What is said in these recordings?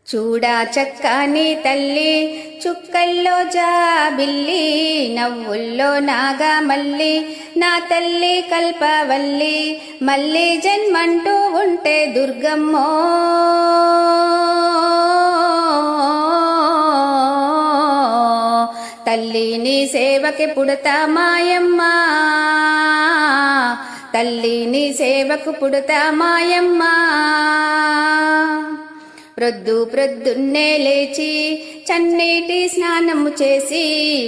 చూడా చక్కని తల్లి చుక్కల్లో జాబిల్లి నవ్వుల్లో నాగమల్లి నా తల్లి కల్పవల్లి మళ్ళీ జన్మంటూ ఉంటే దుర్గమ్మో తల్లి నీ సేవకి పుడతా మాయమ్మ తల్లి నీ సేవకు పుడతా మాయమ్మ ప్రొద్దున్నే లేచి చన్నీటి స్నానము చేసి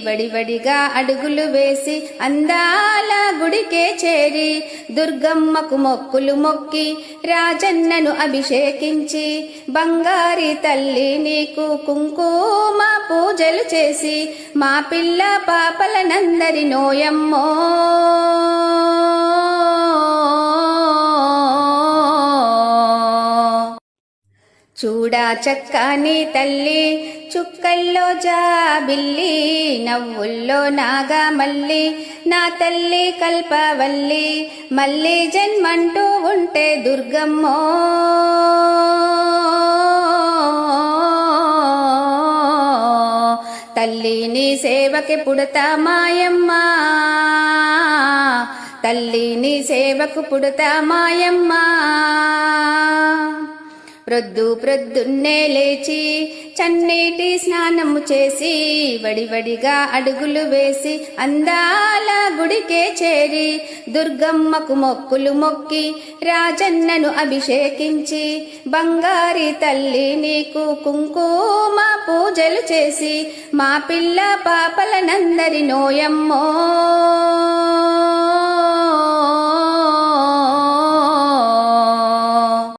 వడివడిగా అడుగులు వేసి అందాల గుడికే చేరి దుర్గమ్మకు మొక్కులు మొక్కి రాజన్నను అభిషేకించి బంగారి తల్లి నీకు కుంకుమ పూజలు చేసి మా పిల్ల పాపలనందరి నోయమ్మో చూడా చక్కని తల్లి చుక్కల్లో జాబిల్లి నవ్వుల్లో నాగమల్లి నా తల్లి కల్పవల్లి మళ్ళీ జన్మంటూ ఉంటే దుర్గమ్మో తల్లి నీ సేవకి పుడతా మాయమ్మ తల్లి నీ సేవకు పుడతా మాయమ్మ ప్రొద్దున్నే లేచి చన్నీటి స్నానము చేసి వడివడిగా అడుగులు వేసి అందాల గుడికే చేరి దుర్గమ్మకు మొక్కులు మొక్కి రాజన్నను అభిషేకించి బంగారి తల్లి నీకు కుంకుమ పూజలు చేసి మా పిల్ల పాపలనందరి నోయమ్మో